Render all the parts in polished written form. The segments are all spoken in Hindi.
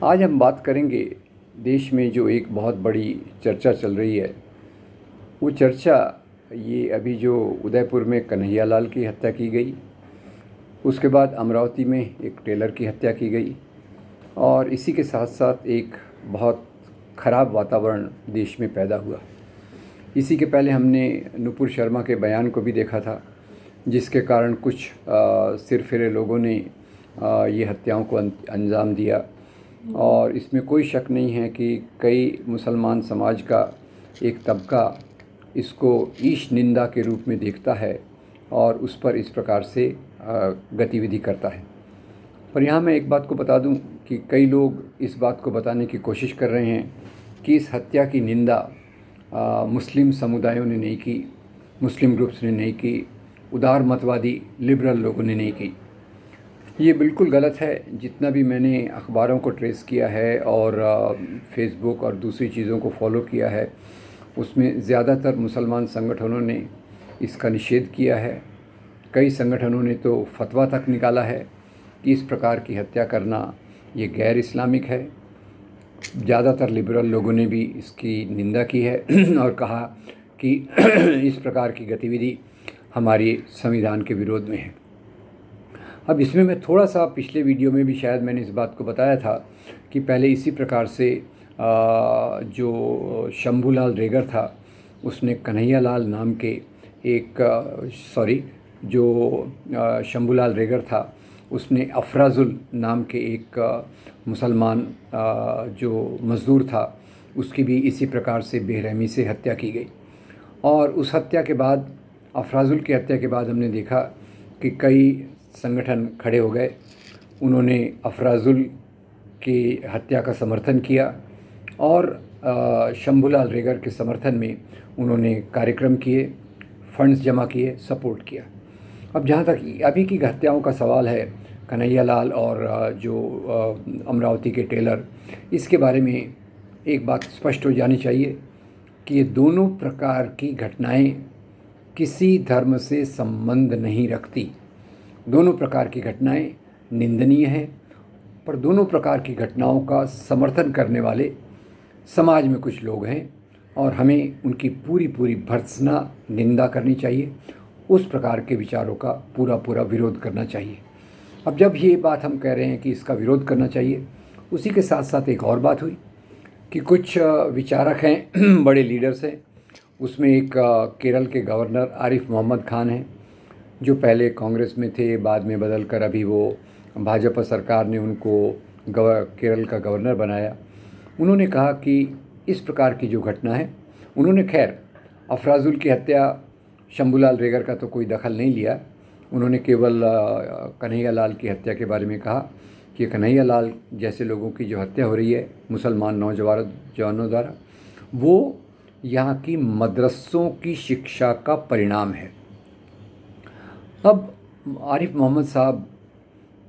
आज हम बात करेंगे देश में जो एक बहुत बड़ी चर्चा चल रही है। वो चर्चा ये अभी जो उदयपुर में कन्हैयालाल की हत्या की गई, उसके बाद अमरावती में एक टेलर की हत्या की गई और इसी के साथ साथ एक बहुत ख़राब वातावरण देश में पैदा हुआ। इसी के पहले हमने नुपुर शर्मा के बयान को भी देखा था, जिसके कारण कुछ सिरफिरे लोगों ने ये हत्याओं को अंजाम दिया। और इसमें कोई शक नहीं है कि कई मुसलमान समाज का एक तबका इसको ईश निंदा के रूप में देखता है और उस पर इस प्रकार से गतिविधि करता है। पर यहाँ मैं एक बात को बता दूं कि कई लोग इस बात को बताने की कोशिश कर रहे हैं कि इस हत्या की निंदा मुस्लिम समुदायों ने नहीं की, मुस्लिम ग्रुप्स ने नहीं की, उदार मतवादी लिबरल लोगों ने नहीं की। ये बिल्कुल गलत है। जितना भी मैंने अखबारों को ट्रेस किया है और फेसबुक और दूसरी चीज़ों को फॉलो किया है, उसमें ज़्यादातर मुसलमान संगठनों ने इसका निषेध किया है। कई संगठनों ने तो फतवा तक निकाला है कि इस प्रकार की हत्या करना ये गैर इस्लामिक है। ज़्यादातर लिबरल लोगों ने भी इसकी निंदा की है और कहा कि इस प्रकार की गतिविधि हमारे संविधान के विरोध में है। अब इसमें मैं थोड़ा सा पिछले वीडियो में भी शायद मैंने इस बात को बताया था कि पहले इसी प्रकार से जो शंभूलाल रेगर था, उसने कन्हैयालाल नाम के एक शंभूलाल रेगर था, उसने अफराजुल नाम के एक मुसलमान जो मज़दूर था, उसकी भी इसी प्रकार से बेरहमी से हत्या की गई। और उस हत्या के बाद, अफराजुल की हत्या के बाद हमने देखा कि कई संगठन खड़े हो गए। उन्होंने अफराजुल की हत्या का समर्थन किया और शंभूलाल रेगर के समर्थन में उन्होंने कार्यक्रम किए, फंड्स जमा किए, सपोर्ट किया। अब जहाँ तक अभी की हत्याओं का सवाल है, कन्हैयालाल और जो अमरावती के टेलर, इसके बारे में एक बात स्पष्ट हो जानी चाहिए कि ये दोनों प्रकार की घटनाएं किसी धर्म से संबंध नहीं रखती। दोनों प्रकार की घटनाएं निंदनीय हैं, पर दोनों प्रकार की घटनाओं का समर्थन करने वाले समाज में कुछ लोग हैं और हमें उनकी पूरी भर्त्सना निंदा करनी चाहिए। उस प्रकार के विचारों का पूरा विरोध करना चाहिए। अब जब ये बात हम कह रहे हैं कि इसका विरोध करना चाहिए, उसी के साथ साथ एक और बात हुई कि कुछ विचारक हैं, बड़े लीडर्स हैं। उसमें एक केरल के गवर्नर आरिफ मोहम्मद खान हैं, जो पहले कांग्रेस में थे, बाद में बदल कर अभी वो भाजपा सरकार ने उनको केरल का गवर्नर बनाया। उन्होंने कहा कि इस प्रकार की जो घटना है, उन्होंने खैर अफराजुल की हत्या, शंभूलाल रेगर का तो कोई दखल नहीं लिया। उन्होंने केवल कन्हैयालाल की हत्या के बारे में कहा कि कन्हैयालाल जैसे लोगों की जो हत्या हो रही है मुसलमान नौजवानों द्वारा, वो यहाँ की मदरसों की शिक्षा का परिणाम है। अब आरिफ मोहम्मद साहब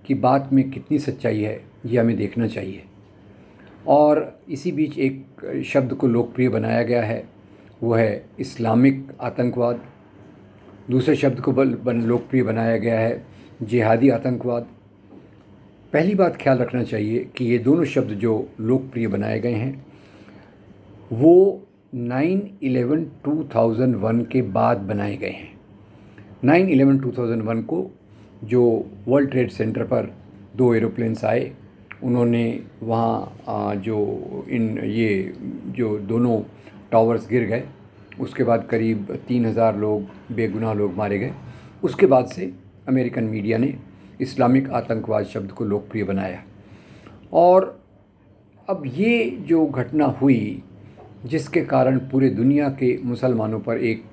की बात में कितनी सच्चाई है, ये हमें देखना चाहिए। और इसी बीच एक शब्द को लोकप्रिय बनाया गया है, वो है इस्लामिक आतंकवाद। दूसरे शब्द को लोकप्रिय बनाया गया है जिहादी आतंकवाद। पहली बात ख्याल रखना चाहिए कि ये दोनों शब्द जो लोकप्रिय बनाए गए हैं, वो 9/11/2001 के बाद बनाए गए हैं। 9/11/2001 को जो वर्ल्ड ट्रेड सेंटर पर 2 एरोप्लेन्स आए, उन्होंने वहाँ जो दोनों टावर्स गिर गए, उसके बाद करीब 3000 लोग, बेगुनाह लोग मारे गए। उसके बाद से अमेरिकन मीडिया ने इस्लामिक आतंकवाद शब्द को लोकप्रिय बनाया। और अब ये जो घटना हुई, जिसके कारण पूरे दुनिया के मुसलमानों पर एक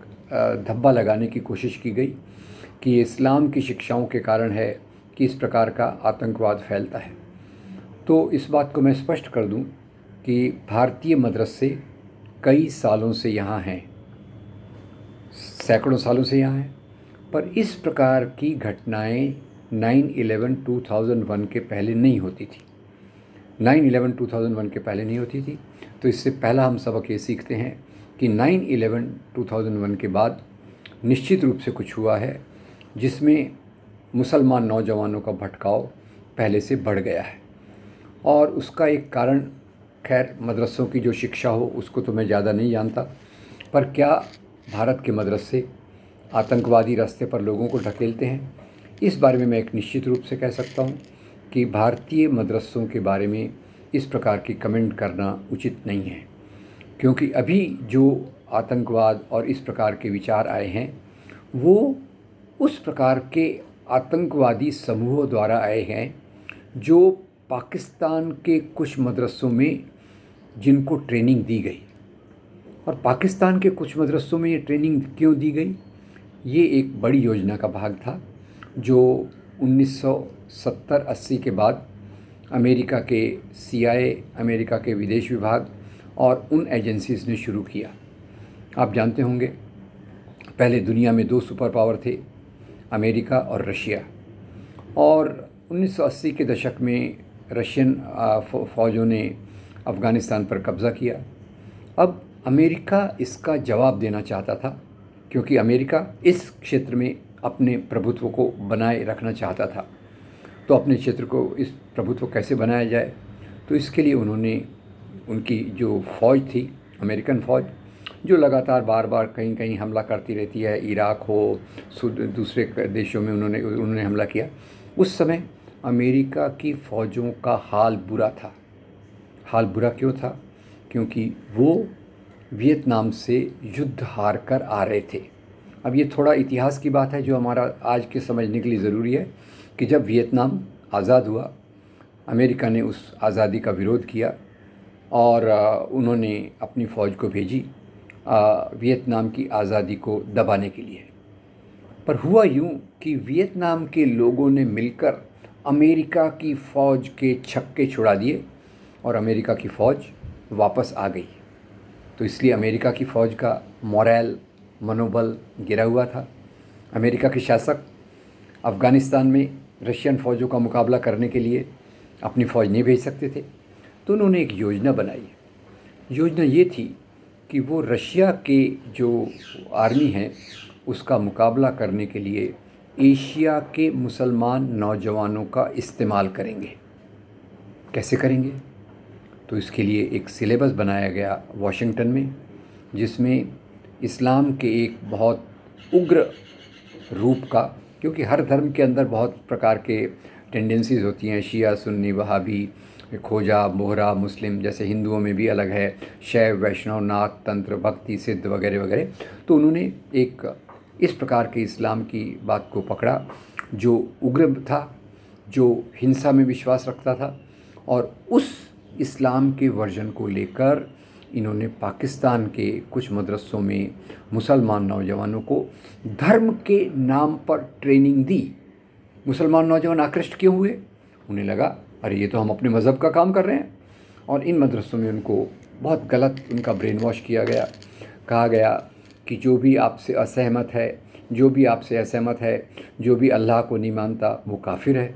धब्बा लगाने की कोशिश की गई कि ये इस्लाम की शिक्षाओं के कारण है कि इस प्रकार का आतंकवाद फैलता है, तो इस बात को मैं स्पष्ट कर दूं कि भारतीय मदरसे कई सालों से यहाँ हैं, सैकड़ों सालों से यहाँ हैं, पर इस प्रकार की घटनाएं 9/11/2001 के पहले नहीं होती थी। 9/11/2001 के पहले नहीं होती थी। तो इससे पहला हम सबक ये सीखते हैं कि 9/11/2001 के बाद निश्चित रूप से कुछ हुआ है, जिसमें मुसलमान नौजवानों का भटकाव पहले से बढ़ गया है। और उसका एक कारण, खैर मदरसों की जो शिक्षा हो उसको तो मैं ज़्यादा नहीं जानता, पर क्या भारत के मदरसे आतंकवादी रास्ते पर लोगों को ढकेलते हैं, इस बारे में मैं एक निश्चित रूप से कह सकता हूँ कि भारतीय मदरसों के बारे में इस प्रकार की कमेंट करना उचित नहीं है। क्योंकि अभी जो आतंकवाद और इस प्रकार के विचार आए हैं वो उस प्रकार के आतंकवादी समूहों द्वारा आए हैं जो पाकिस्तान के कुछ मदरसों में जिनको ट्रेनिंग दी गई। और पाकिस्तान के कुछ मदरसों में ये ट्रेनिंग क्यों दी गई, ये एक बड़ी योजना का भाग था जो 1970-80 के बाद अमेरिका के CIA, अमेरिका के विदेश विभाग और उन एजेंसीज़ ने शुरू किया। आप जानते होंगे पहले दुनिया में 2 सुपर पावर थे, अमेरिका और रशिया, और 1980 के दशक में रशियन फ़ौजों ने अफ़गानिस्तान पर कब्ज़ा किया। अब अमेरिका इसका जवाब देना चाहता था क्योंकि अमेरिका इस क्षेत्र में अपने प्रभुत्व को बनाए रखना चाहता था। तो अपने क्षेत्र को इस प्रभुत्व कैसे बनाया जाए, तो इसके लिए उन्होंने उनकी जो फ़ौज थी, अमेरिकन फ़ौज, जो लगातार बार बार कहीं कहीं हमला करती रहती है, इराक हो, दूसरे देशों में उन्होंने हमला किया। उस समय अमेरिका की फ़ौजों का हाल बुरा था। हाल बुरा क्यों था? क्योंकि वो वियतनाम से युद्ध हार कर आ रहे थे। अब ये थोड़ा इतिहास की बात है जो हमारा आज के समझने के लिए ज़रूरी है कि जब वियतनाम आज़ाद हुआ, अमेरिका ने उस आज़ादी का विरोध किया और उन्होंने अपनी फ़ौज को भेजी वियतनाम की आज़ादी को दबाने के लिए। पर हुआ यूँ कि वियतनाम के लोगों ने मिलकर अमेरिका की फ़ौज के छक्के छुड़ा दिए और अमेरिका की फ़ौज वापस आ गई। तो इसलिए अमेरिका की फ़ौज का मोरल, मनोबल गिरा हुआ था। अमेरिका के शासक अफ़गानिस्तान में रशियन फ़ौजों का मुकाबला करने के लिए अपनी फ़ौज नहीं भेज सकते थे, तो उन्होंने एक योजना बनाई। योजना ये थी कि वो रशिया के जो आर्मी है उसका मुकाबला करने के लिए एशिया के मुसलमान नौजवानों का इस्तेमाल करेंगे। कैसे करेंगे? तो इसके लिए एक सिलेबस बनाया गया वॉशिंगटन में, जिसमें इस्लाम के एक बहुत उग्र रूप का, क्योंकि हर धर्म के अंदर बहुत प्रकार के टेंडेंसीज़ होती हैं, शिया, सुन्नी, वहाबी, खोजा, बोहरा, मुस्लिम, जैसे हिंदुओं में भी अलग है, शैव, वैष्णव, नाथ, तंत्र, भक्ति, सिद्ध वगैरह वगैरह। तो उन्होंने एक इस प्रकार के इस्लाम की बात को पकड़ा जो उग्र था, जो हिंसा में विश्वास रखता था, और उस इस्लाम के वर्जन को लेकर इन्होंने पाकिस्तान के कुछ मदरसों में मुसलमान नौजवानों को धर्म के नाम पर ट्रेनिंग दी। मुसलमान नौजवान आकृष्ट क्यों हुए? उन्हें लगा अरे ये तो हम अपने मज़हब का काम कर रहे हैं, और इन मदरसों में उनको बहुत गलत उनका ब्रेन वॉश किया गया। कहा गया कि जो भी आपसे असहमत है, जो भी आपसे असहमत है, जो भी अल्लाह को नहीं मानता वो काफिर है।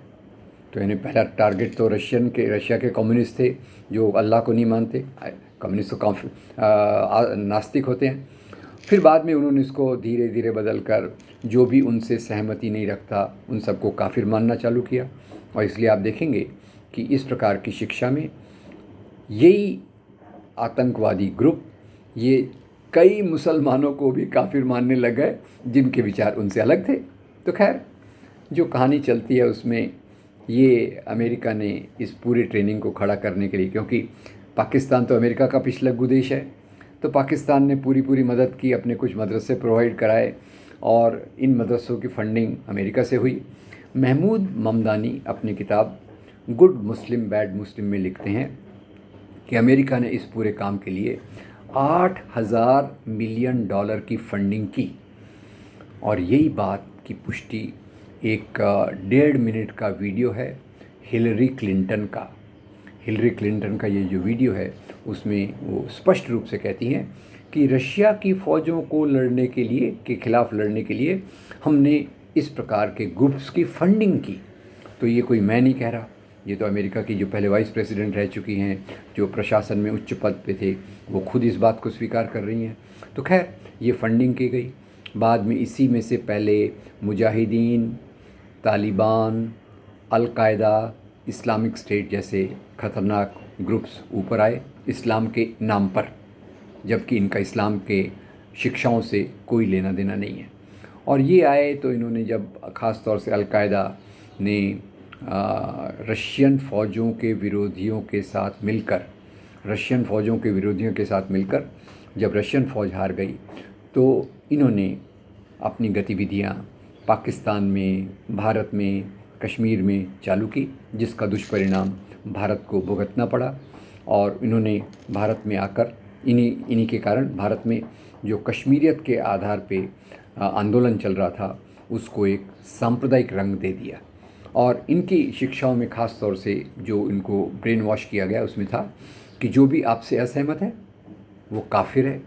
तो इन्हें पहला टारगेट तो रशिया के कम्युनिस्ट थे जो अल्लाह को नहीं मानते। कम्युनिस्ट तो काफ़ी नास्तिक होते हैं। फिर बाद में उन्होंने इसको धीरे धीरे बदल कर जो भी उनसे सहमति नहीं रखता उन सबको काफिर मानना चालू किया। और इसलिए आप देखेंगे कि इस प्रकार की शिक्षा में यही आतंकवादी ग्रुप ये कई मुसलमानों को भी काफिर मानने लग गए जिनके विचार उनसे अलग थे। तो खैर जो कहानी चलती है उसमें ये अमेरिका ने इस पूरी ट्रेनिंग को खड़ा करने के लिए, क्योंकि पाकिस्तान तो अमेरिका का पिछलग्गू देश है, तो पाकिस्तान ने पूरी मदद की, अपने कुछ मदरसे प्रोवाइड कराए और इन मदरसों की फंडिंग अमेरिका से हुई। महमूद ममदानी अपनी किताब गुड मुस्लिम बैड मुस्लिम में लिखते हैं कि अमेरिका ने इस पूरे काम के लिए $8,000 मिलियन की फंडिंग की। और यही बात की पुष्टि एक 1.5 मिनट का वीडियो है हिलरी क्लिंटन का। हिलरी क्लिंटन का ये जो वीडियो है उसमें वो स्पष्ट रूप से कहती हैं कि रशिया की फ़ौजों को लड़ने के खिलाफ़ लड़ने के लिए हमने इस प्रकार के ग्रुप्स की फंडिंग की। तो ये कोई मैं नहीं कह रहा, ये तो अमेरिका की जो पहले वाइस प्रेसिडेंट रह चुकी हैं, जो प्रशासन में उच्च पद पे थे, वो खुद इस बात को स्वीकार कर रही हैं। तो खैर ये फंडिंग की गई। बाद में इसी में से पहले Mujahideen, Taliban, al Qaeda Islamic state जैसे ख़तरनाक ग्रुप्स ऊपर आए इस्लाम के नाम पर, जबकि इनका इस्लाम के शिक्षाओं से कोई लेना देना नहीं है। और ये आए तो इन्होंने जब ख़ास तौर से अलकायदा ने रशियन फ़ौजों के विरोधियों के साथ मिलकर जब रशियन फ़ौज हार गई तो इन्होंने अपनी गतिविधियां पाकिस्तान में, भारत में, कश्मीर में चालू की, जिसका दुष्परिणाम भारत को भुगतना पड़ा। और इन्होंने भारत में आकर इन्हीं के कारण भारत में जो कश्मीरियत के आधार पे आंदोलन चल रहा था उसको एक सांप्रदायिक रंग दे दिया। और इनकी शिक्षाओं में ख़ास तौर से जो इनको ब्रेन वॉश किया गया उसमें था कि जो भी आपसे असहमत है वो काफिर है,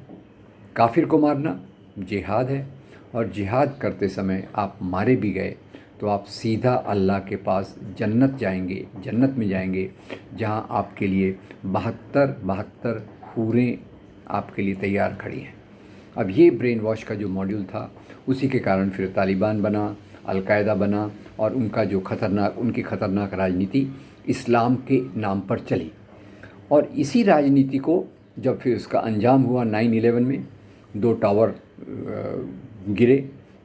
काफिर को मारना जिहाद है, और जिहाद करते समय आप मारे भी गए तो आप सीधा अल्लाह के पास जन्नत में जाएंगे, जहां आपके लिए 72 हूरें आपके लिए तैयार खड़ी हैं। अब ये ब्रेन वॉश का जो मॉड्यूल था उसी के कारण फिर तालिबान बना, अलकायदा बना, और उनकी ख़तरनाक राजनीति इस्लाम के नाम पर चली। और इसी राजनीति को जब फिर उसका अंजाम हुआ 9/11 में, 2 टावर गिरे,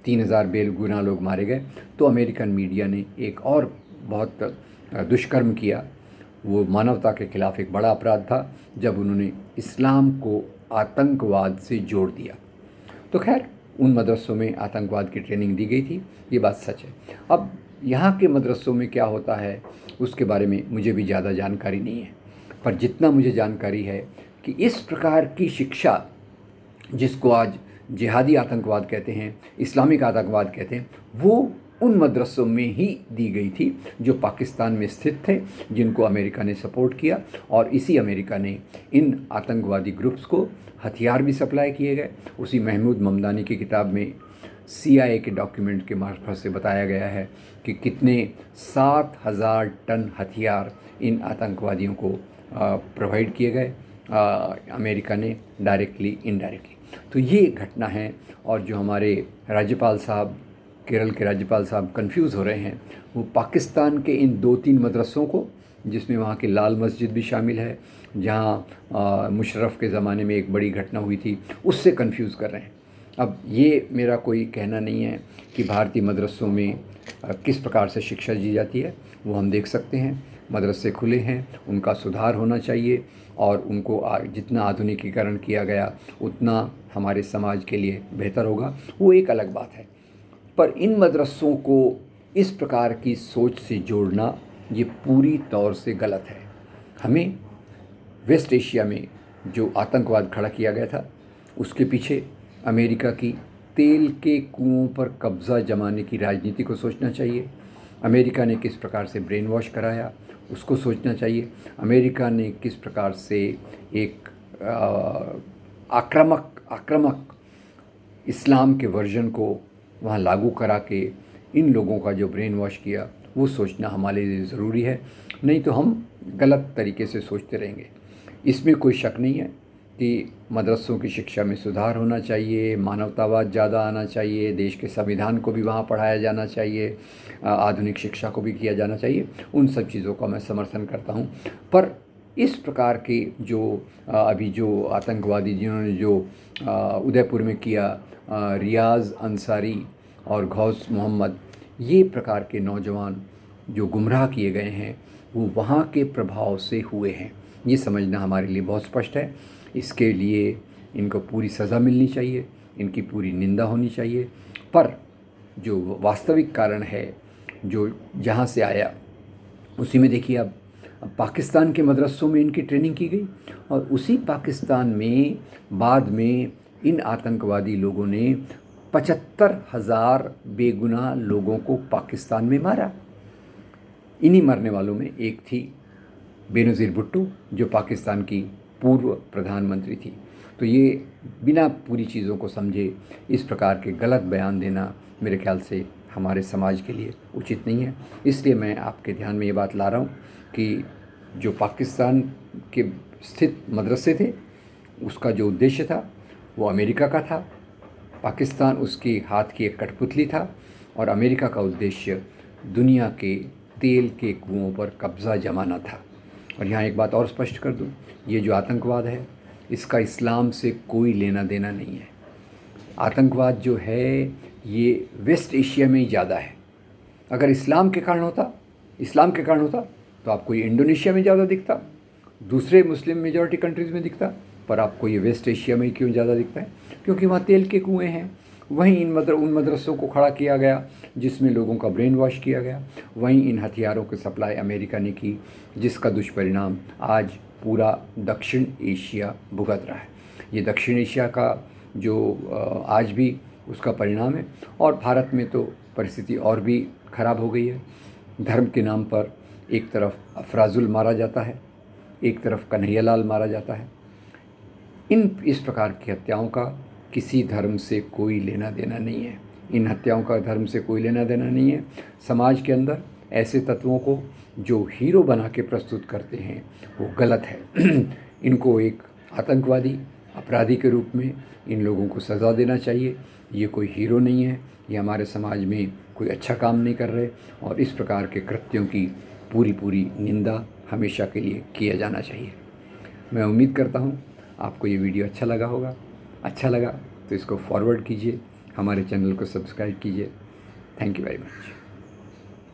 3000 बेगुनाह लोग मारे गए, तो अमेरिकन मीडिया ने एक और बहुत दुष्कर्म किया। वो मानवता के खिलाफ एक बड़ा अपराध था जब उन्होंने इस्लाम को आतंकवाद से जोड़ दिया। तो खैर उन मदरसों में आतंकवाद की ट्रेनिंग दी गई थी, ये बात सच है। अब यहाँ के मदरसों में क्या होता है उसके बारे में मुझे भी ज़्यादा जानकारी नहीं है, पर जितना मुझे जानकारी है कि इस प्रकार की शिक्षा जिसको आज जिहादी आतंकवाद कहते हैं, इस्लामिक आतंकवाद कहते हैं, वो उन मदरसों में ही दी गई थी जो पाकिस्तान में स्थित थे, जिनको अमेरिका ने सपोर्ट किया। और इसी अमेरिका ने इन आतंकवादी ग्रुप्स को हथियार भी सप्लाई किए गए। उसी महमूद ममदानी की किताब में CIA के डॉक्यूमेंट के मार्फत से बताया गया है कि कितने 7000 टन हथियार इन आतंकवादियों को प्रोवाइड किए गए अमेरिका ने, डायरेक्टली इनडायरेक्टली। तो ये घटना है। और जो हमारे राज्यपाल साहब, केरल के राज्यपाल साहब कंफ्यूज हो रहे हैं, वो पाकिस्तान के इन 2-3 मदरसों को, जिसमें वहाँ की लाल मस्जिद भी शामिल है जहाँ मुशर्रफ के ज़माने में एक बड़ी घटना हुई थी, उससे कंफ्यूज कर रहे हैं। अब ये मेरा कोई कहना नहीं है कि भारतीय मदरसों में किस प्रकार से शिक्षा दी जाती है, वो हम देख सकते हैं। मदरसे खुले हैं, उनका सुधार होना चाहिए, और उनको जितना आधुनिकीकरण किया गया उतना हमारे समाज के लिए बेहतर होगा, वो एक अलग बात है। पर इन मदरसों को इस प्रकार की सोच से जोड़ना ये पूरी तौर से गलत है। हमें वेस्ट एशिया में जो आतंकवाद खड़ा किया गया था उसके पीछे अमेरिका की तेल के कुओं पर कब्ज़ा जमाने की राजनीति को सोचना चाहिए। अमेरिका ने किस प्रकार से ब्रेन वॉश कराया उसको सोचना चाहिए। अमेरिका ने किस प्रकार से एक आक्रामक इस्लाम के वर्जन को वहाँ लागू करा के इन लोगों का जो ब्रेन वॉश किया वो सोचना हमारे लिए ज़रूरी है, नहीं तो हम गलत तरीके से सोचते रहेंगे। इसमें कोई शक नहीं है कि मदरसों की शिक्षा में सुधार होना चाहिए, मानवतावाद ज़्यादा आना चाहिए, देश के संविधान को भी वहाँ पढ़ाया जाना चाहिए, आधुनिक शिक्षा को भी किया जाना चाहिए। उन सब चीज़ों का मैं समर्थन करता हूँ। पर इस प्रकार के जो अभी जो आतंकवादी जिन्होंने जो उदयपुर में किया, रियाज़ अंसारी और गौस मोहम्मद, ये प्रकार के नौजवान जो गुमराह किए गए हैं वो वहाँ के प्रभाव से हुए हैं, ये समझना हमारे लिए बहुत स्पष्ट है। इसके लिए इनको पूरी सज़ा मिलनी चाहिए, इनकी पूरी निंदा होनी चाहिए। पर जो वास्तविक कारण है जो जहाँ से आया उसी में देखिए, अब पाकिस्तान के मदरसों में इनकी ट्रेनिंग की गई, और उसी पाकिस्तान में बाद में इन आतंकवादी लोगों ने 75,000 बेगुनाह लोगों को पाकिस्तान में मारा। इन्हीं मरने वालों में एक थी बेनज़ीर भुट्टो, जो पाकिस्तान की पूर्व प्रधानमंत्री थी। तो ये बिना पूरी चीज़ों को समझे इस प्रकार के गलत बयान देना मेरे ख्याल से हमारे समाज के लिए उचित नहीं है। इसलिए मैं आपके ध्यान में ये बात ला रहा हूँ कि जो पाकिस्तान के स्थित मदरसे थे उसका जो उद्देश्य था वो अमेरिका का था। पाकिस्तान उसके हाथ की एक कठपुतली था, और अमेरिका का उद्देश्य दुनिया के तेल के कुओं पर कब्ज़ा जमाना था। और यहाँ एक बात और स्पष्ट कर दूँ, ये जो आतंकवाद है इसका इस्लाम से कोई लेना देना नहीं है। आतंकवाद जो है ये वेस्ट एशिया में ही ज़्यादा है। अगर इस्लाम के कारण होता तो आपको ये इंडोनेशिया में ज़्यादा दिखता, दूसरे मुस्लिम मेजॉरिटी कंट्रीज़ में दिखता, पर आपको ये वेस्ट एशिया में ही क्यों ज़्यादा दिखता है? क्योंकि वहाँ तेल के कुएँ हैं। वहीं उन मदरसों को खड़ा किया गया जिसमें लोगों का ब्रेन वॉश किया गया। वहीं इन हथियारों की सप्लाई अमेरिका ने की, जिसका दुष्परिणाम आज पूरा दक्षिण एशिया भुगत रहा है। ये दक्षिण एशिया का जो आज भी उसका परिणाम है। और भारत में तो परिस्थिति और भी ख़राब हो गई है। धर्म के नाम पर एक तरफ अफराजुल मारा जाता है, एक तरफ कन्हैयालाल मारा जाता है। इस प्रकार की हत्याओं का किसी धर्म से कोई लेना देना नहीं है। इन हत्याओं का धर्म से कोई लेना देना नहीं है। समाज के अंदर ऐसे तत्वों को जो हीरो बना के प्रस्तुत करते हैं वो गलत है। इनको एक आतंकवादी अपराधी के रूप में इन लोगों को सज़ा देना चाहिए। ये कोई हीरो नहीं है, ये हमारे समाज में कोई अच्छा काम नहीं कर रहे, और इस प्रकार के कृत्यों की पूरी निंदा हमेशा के लिए किया जाना चाहिए। मैं उम्मीद करता हूँ आपको ये वीडियो अच्छा लगा होगा। अच्छा लगा तो इसको फॉरवर्ड कीजिए, हमारे चैनल को सब्सक्राइब कीजिए। Thank you very much.